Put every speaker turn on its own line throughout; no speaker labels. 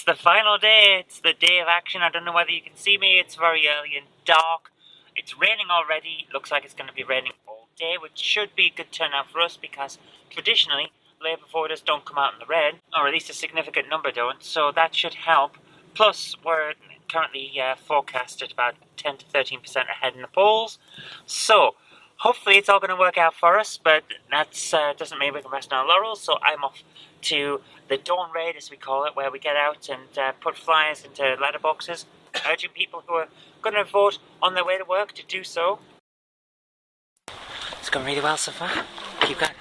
It's the final day, it's the day of action. I don't know whether you can see me, it's very early and dark. It's raining already, looks like it's going to be raining all day, which should be a good turnout for us because traditionally labour voters don't come out in the rain, or at least a significant number don't, so that should help. Plus, we're currently forecasted about 10 to 13% ahead in the polls, so hopefully it's all going to work out for us, but that doesn't mean we can rest on our laurels, so I'm off to the dawn raid, as we call it, where we get out and put flyers into letterboxes, urging people who are going to vote on their way to work to do so. It's going really well so far. Keep going.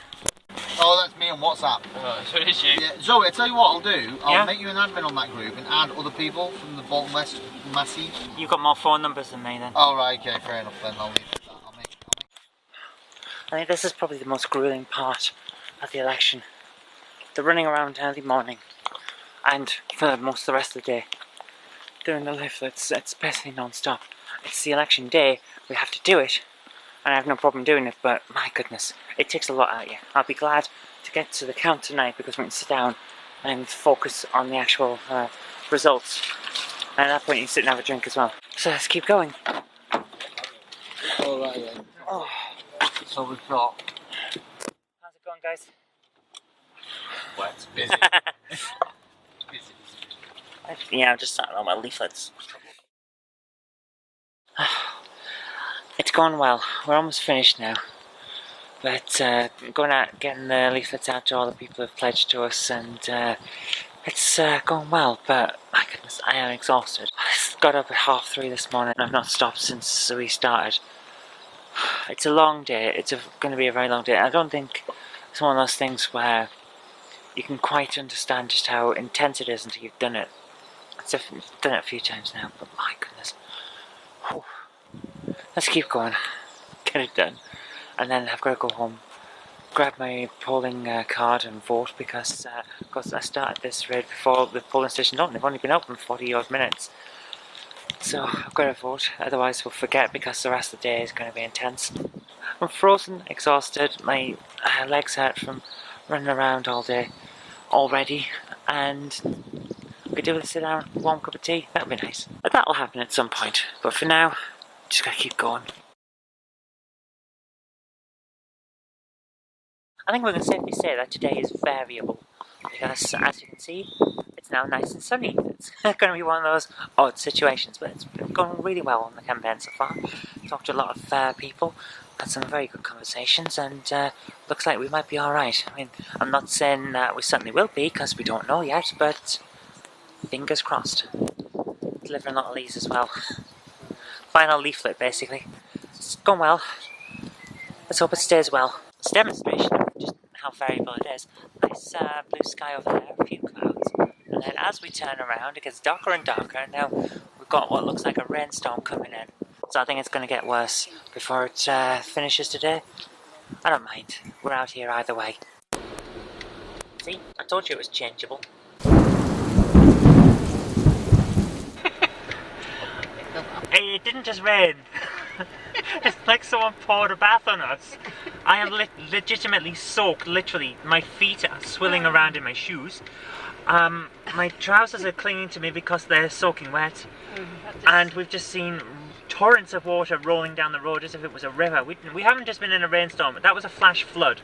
Oh, that's me on WhatsApp.
Oh, so it is you.
Yeah. Zoe, I'll tell you what I'll do. I'll make you an admin on that group and add other people from the Bolton West Massey.
You've got more phone numbers than me then.
Oh, right, okay, fair enough then. I'll leave that.
I think this is probably the most gruelling part of the election. The running around early morning and for most of the rest of the day. Doing the leaflets, it's basically non-stop. It's the election day, we have to do it, and I have no problem doing it, but my goodness, it takes a lot out of you. I'll be glad to get to the count tonight because we can sit down and focus on the actual results. And at that point you sit and have a drink as well. So let's keep going.
Alright then.
Oh.
So we've got...
How's it going, guys?
Well, it's busy. It's busy.
Yeah, I'm just starting on my leaflets. It's gone well. We're almost finished now. But going out, getting the leaflets out to all the people who've pledged to us, and it's going well. But my goodness, I am exhausted. I got up at 3:30 this morning and I've not stopped since we started. It's a long day. It's going to be a very long day. I don't think it's one of those things where you can quite understand just how intense it is until you've done it. I've done it a few times now, but my goodness. Whew. Let's keep going. Get it done. And then I've got to go home, grab my polling card and vote because of course I started this raid before the polling station opened. They've only been open 40 odd minutes. So I've got to vote, otherwise we'll forget because the rest of the day is going to be intense. I'm frozen, exhausted, my legs hurt from running around all day already, and we could do with a sit down, warm cup of tea, that would be nice. But that'll happen at some point, but for now, just gotta keep going. I think we can safely say that today is variable, because as you can see, it's now nice and sunny. It's going to be one of those odd situations, but it's been going really well on the campaign so far. Talked to a lot of people, had some very good conversations, and looks like we might be alright. I mean, I'm not saying that we certainly will be, because we don't know yet, but fingers crossed. Delivering a lot of these as well. Final leaflet, basically. It's gone well. Let's hope it stays well. It's a demonstration of just how variable it is. Nice blue sky over there, a few clouds. And then as we turn around, it gets darker and darker, and now we've got what looks like a rainstorm coming in. So I think it's going to get worse before it finishes today. I don't mind. We're out here either way. See? I told you it was changeable. Hey, it didn't just rain. It's like someone poured a bath on us. I am legitimately soaked, literally. My feet are swilling around in my shoes. My trousers are clinging to me because they're soaking wet. And we've just seen torrents of water rolling down the road as if it was a river. We haven't just been in a rainstorm, that was a flash flood.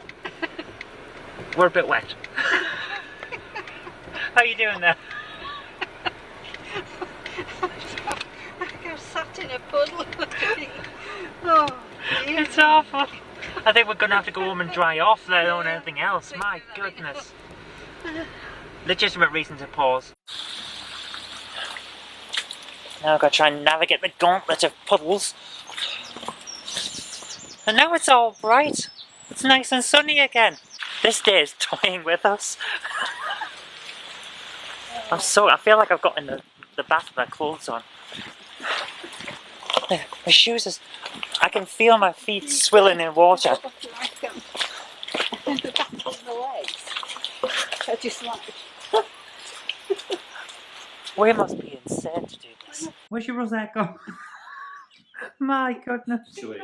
We're a bit wet. How are you doing there?
I'm sat in a puddle. Oh, dear.
It's awful. I think we're going to have to go home and dry off, let alone anything else. My goodness. Legitimate reason to pause. Now I've got to try and navigate the gauntlet of puddles. And now it's all bright. It's nice and sunny again. This day is toying with us. I feel like I've got in the bath with my clothes on. My shoes I can feel my feet swilling in water.
The back of the legs. I just like...
We must be insane to do this. Where's your rosette go? My goodness.
So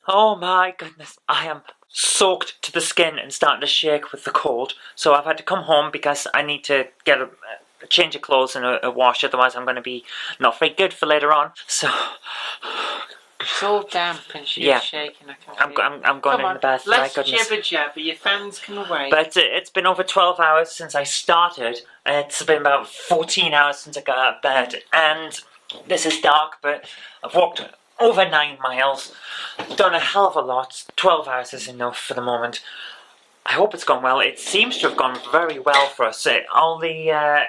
Oh my goodness, I am soaked to the skin and starting to shake with the cold. So I've had to come home because I need to get a change of clothes and a wash, otherwise I'm going to be not very good for later on. So
It's all damp and she's
yeah,
shaking.
I'm going in the bath.
Let's
my goodness.
jibber jabber. Your fans can wait.
But it's been over 12 hours since I started. It's been about 14 hours since I got out of bed, and this is dark, but I've walked over 9 miles, done a hell of a lot. 12 hours is enough for the moment. I hope it's gone well. It seems to have gone very well for us. All the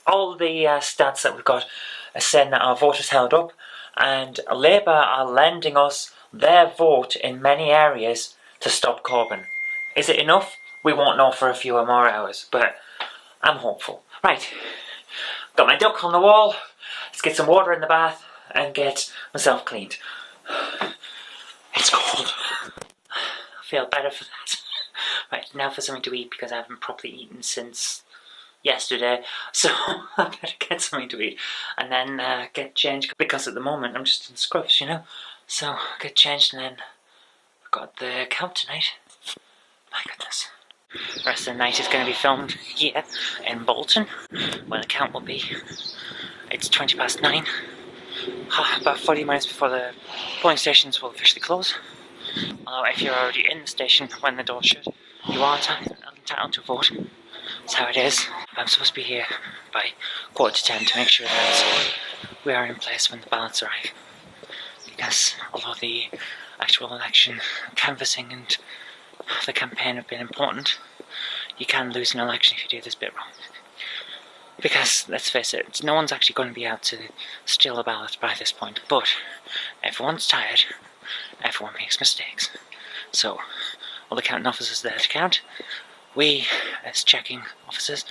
stats that we've got are saying that our vote is held up, and Labour are lending us their vote in many areas to stop Corbyn. Is it enough? We won't know for a few more hours, but I'm hopeful. Right, got my duck on the wall. Let's get some water in the bath and get myself cleaned. It's cold. I feel better for that. Right, now for something to eat, because I haven't properly eaten since yesterday, so I better get something to eat and then get changed, because at the moment I'm just in scruffs, you know. So get changed and then I've got the count tonight. My goodness. The rest of the night is going to be filmed here in Bolton, where the count will be. It's 9:20. About 40 minutes before the polling stations will officially close. Although if you're already in the station when the doors shut, you are entitled to vote. That's how it is. I'm supposed to be here by 9:45 to make sure that we are in place when the ballots arrive. Because although the actual election canvassing and the campaign have been important, you can lose an election if you do this bit wrong. Because, let's face it, no one's actually going to be able to steal a ballot by this point, but everyone's tired, everyone makes mistakes. So, all the counting officers are there to count. We, as checking officers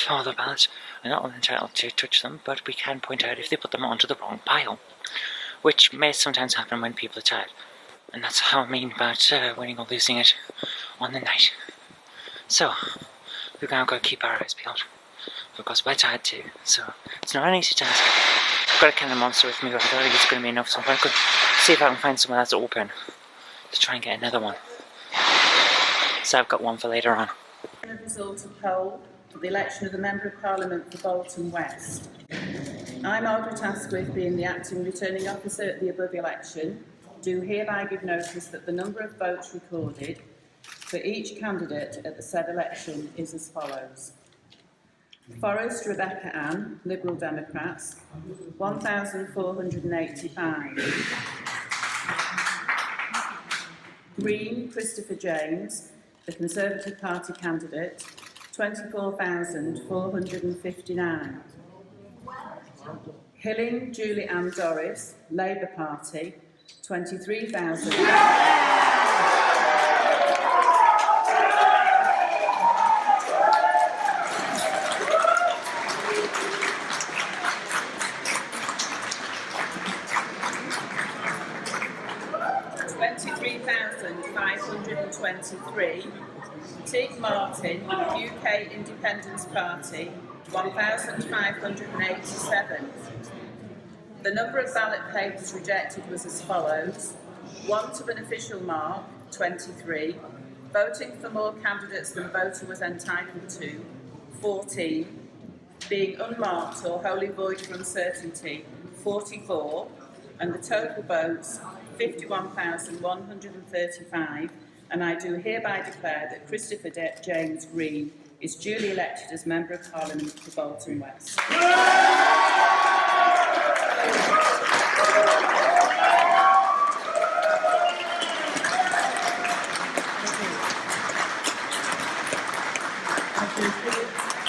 for the ballots, are not entitled to touch them, but we can point out if they put them onto the wrong pile, which may sometimes happen when people are tired. And that's how I mean about winning or losing it on the night. So, we've now got to keep our eyes peeled. Of course, we're tired too, so it's not an easy task. I've got a kind of monster with me, but I don't think it's going to be enough, so I'm going to see if I can find somewhere that's open to try and get another one. So I've got one for later on.
The result of poll for the election of the Member of Parliament for Bolton West. I, Margaret Asquith, being the acting returning officer at the above election, do hereby give notice that the number of votes recorded for each candidate at the said election is as follows. Forrest Rebecca Ann, Liberal Democrats, 1,485. Green Christopher James, the Conservative Party candidate, 24,459. Hilling Julie Ann Doris, Labour Party, 23,000. 23,523. Teague Martin, UK Independence Party, 1,587. The number of ballot papers rejected was as follows: 1 to an official mark, 23. Voting for more candidates than voter was entitled to, 14. Being unmarked or wholly void for uncertainty, 44. And the total votes, 51,135. And I do hereby declare that Christopher James Green is duly elected as Member of Parliament for Bolton West.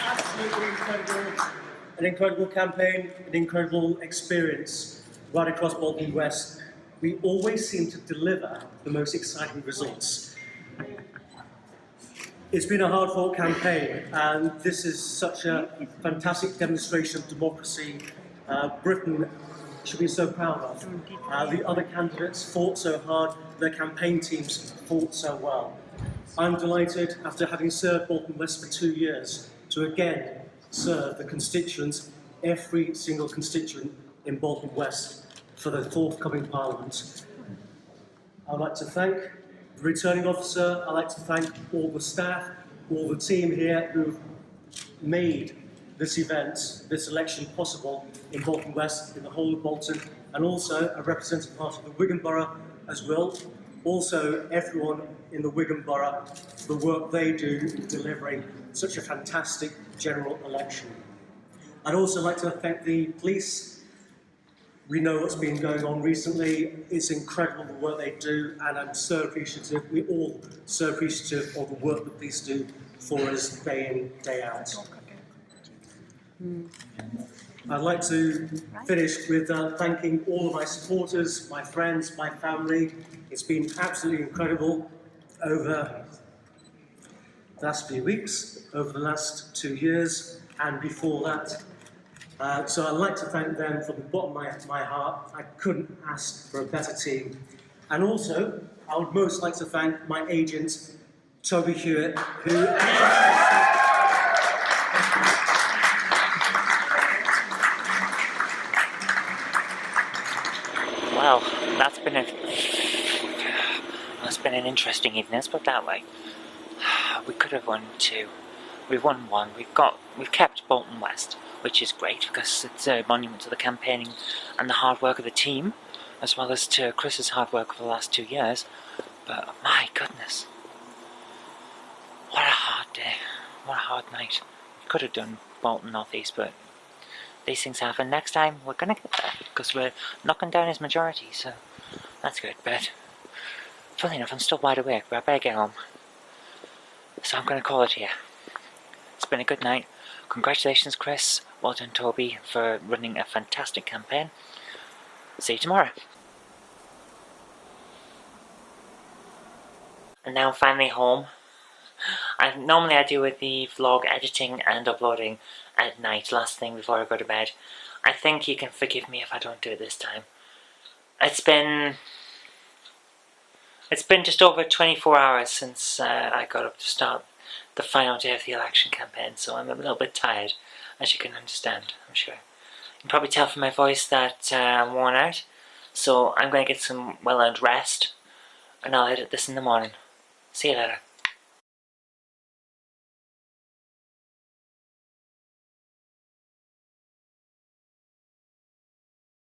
Absolutely incredible, an incredible campaign, an incredible experience right across Bolton West. We always seem to deliver the most exciting results. It's been a hard-fought campaign, and this is such a fantastic demonstration of democracy Britain should be so proud of. The other candidates fought so hard, their campaign teams fought so well. I'm delighted, after having served Bolton West for 2 years, to again serve the constituents, every single constituent in Bolton West, for the forthcoming Parliament. I'd like to thank the returning officer. I'd like to thank all the staff, all the team here who've made this event, this election possible in Bolton West, in the whole of Bolton, and also a representative part of the Wigan Borough as well. Also, everyone in the Wigan Borough, the work they do in delivering such a fantastic general election. I'd also like to thank the police. We know what's been going on recently. It's incredible the work they do, and I'm so appreciative. We're all so appreciative of the work that police do for us day in, day out. I'd like to finish with thanking all of my supporters, my friends, my family. It's been absolutely incredible over the last few weeks, over the last 2 years, and before that. So I'd like to thank them from the bottom of my heart. I couldn't ask for a better team. And also, I would most like to thank my agent, Toby Hewitt, who...
Well, that's been an interesting evening, let's put it that way. We could have won 2. We've won 1. We've kept Bolton West, which is great because it's a monument to the campaigning and the hard work of the team, as well as to Chris's hard work for the last 2 years. But my goodness, what a hard day, what a hard night. We could have done Bolton North East, but these things happen. Next time we're gonna get there because we're knocking down his majority, so that's good. But funny enough, I'm still wide awake, but I better get home. So I'm gonna call it here. It's been a good night. Congratulations, Chris. Well done, Toby, for running a fantastic campaign. See you tomorrow. And now I'm finally home. Normally I do the vlog editing and uploading at night, last thing before I go to bed. I think you can forgive me if I don't do it this time. It's been just over 24 hours since I got up to start the final day of the election campaign, so I'm a little bit tired, as you can understand, I'm sure. You can probably tell from my voice that I'm worn out, so I'm going to get some well-earned rest, and I'll edit this in the morning. See you later.